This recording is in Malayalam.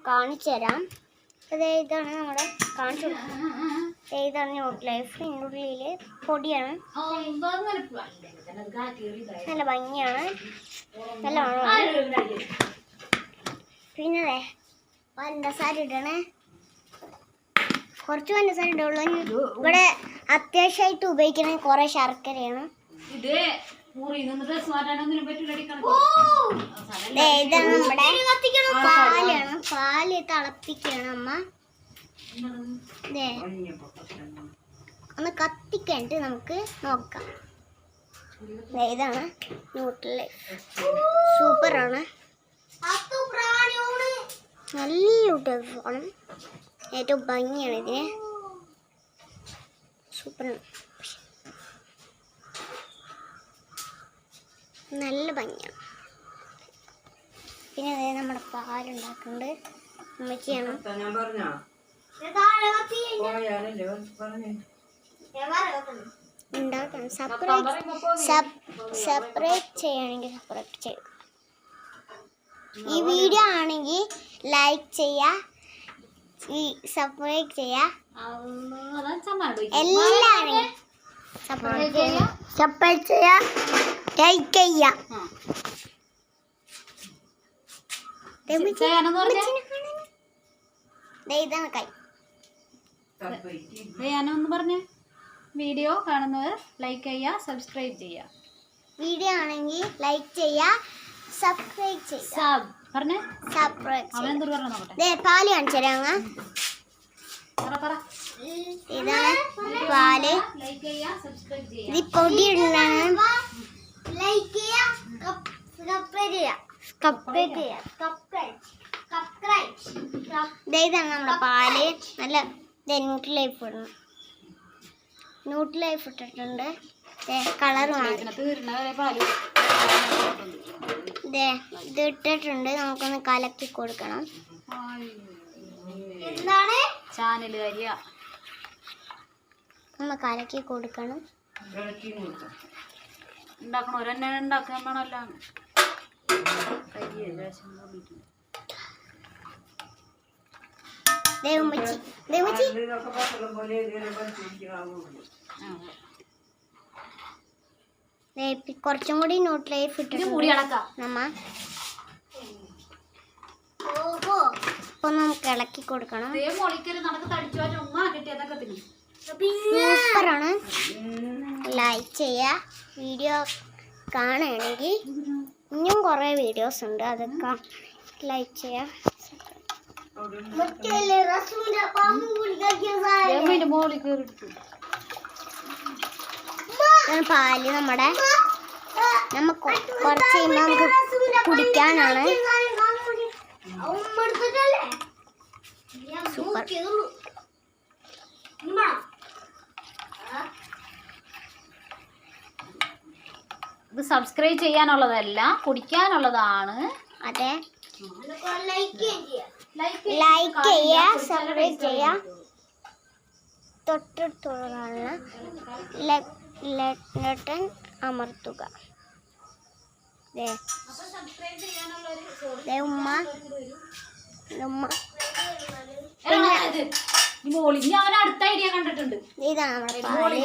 കാണിച്ചു തരാം. ഇതാണ് നമ്മുടെ കാണിച്ചു കൊടുക്കുന്നത്. ഇതാണ് ന്യൂട്രി ലൈഫ്. ഇതിനുള്ളിൽ പൊടിയാണ്. നല്ല ഭംഗിയാണ്, നല്ല മണമാണ്. പിന്നെ പഞ്ചസാര ഇടണേ, കുറച്ച് പഞ്ചസാര ഇടുള്ളൂ. ഇവിടെ അത്യാവശ്യമായിട്ട് ഉപയോഗിക്കണ കുറെ ശർക്കരയാണ്. ഇതാണ് നമ്മുടെ പാലാണ്. പാല് തിളപ്പിക്കണം അമ്മ. ഒന്ന് കത്തിക്കഴിഞ്ഞിട്ട് നമുക്ക് നോക്കാം. ഇതാണ് ന്യൂട്രി ലൈഫ്. സൂപ്പറാണ്, നല്ല യൂട്യൂബാണ്. ഏറ്റവും ഭംഗിയാണ് ഇതിന്. സൂപ്പറാണ്, നല്ല ഭംഗിയാണ്. പിന്നെ അതായത് നമ്മുടെ പാലുണ്ടാക്കുന്നുണ്ട് അമ്മച്ചിയാണ് ഉണ്ടാക്കണം. സെപ്പറേറ്റ് ചെയ്യണമെങ്കിൽ സെപ്പറേറ്റ് ചെയ്യുക. ഈ വീഡിയോ ആണെങ്കിൽ ലൈക്ക് ചെയ്യുക, ഈ സബ്സ്ക്രൈബ് ചെയ്യുക, എല്ലാവരും സബ്സ്ക്രൈബ് ചെയ്യുക, ലൈക്ക് ചെയ്യുക. ഇതാണ് കൈ. ഒന്ന് പറഞ്ഞേ, വീഡിയോ കാണുന്നവർ ലൈക്ക് ചെയ്യുക, സബ്സ്ക്രൈബ് ചെയ്യുക. വീഡിയോ ആണെങ്കിൽ ലൈക്ക് ചെയ്യുക, സബ്സ്ക്രൈബ് ചെയ്യുക. പറഞ്ഞേ പാല് കാണിച്ചു തരാം. ഇതാണ് പാല്. ഇത് പൊടി ഇടാണ്. ഇതാണ് നമ്മുടെ പാല്. നല്ല ന്യൂട്രി ലൈഫ് ഇടണം. ന്യൂട്രി ലൈഫ് ഇട്ടിട്ടുണ്ട്. കളറുമാണ് ഇത് ഇട്ടിട്ടുണ്ട്. നമുക്കൊന്ന് കലക്കി കൊടുക്കണം. എന്താണ് ഒന്ന് കലക്കി കൊടുക്കണം. കുറച്ചും കൂടി ന്യൂട്രി ലൈഫ് ഇട്ടിട്ടുണ്ട് നമ്മ. അപ്പൊ നമുക്ക് ഇളക്കി കൊടുക്കണം. സൂപ്പറാണ്. ലൈക്ക് ചെയ്യുക. വീഡിയോ കാണുകയാണെങ്കിൽ ഇനിയും കുറേ വീഡിയോസ് ഉണ്ട്, അതൊക്കെ ലൈക്ക് ചെയ്യുക. പാല് നമ്മുടെ നമുക്ക് കുറച്ച് കഴിയുമ്പോൾ നമുക്ക് കുടിക്കാനാണ്. സൂപ്പർ. ഇത് സബ്സ്ക്രൈബ് ചെയ്യാനുള്ളതല്ല, കുടിക്കാനുള്ളതാണ്. അതെ, ലൈക്ക് ചെയ്യുക, സബ്സ്ക്രൈബ് ചെയ്യുക. തൊട്ടടുത്തുള്ളതാണ് ബട്ടൺ അമർത്തുക. ഉമ്മ ഞാൻ അടുത്ത ഐഡിയ കണ്ടിട്ടുണ്ട്. ഇതാണ് നമ്മുടെ പാല്.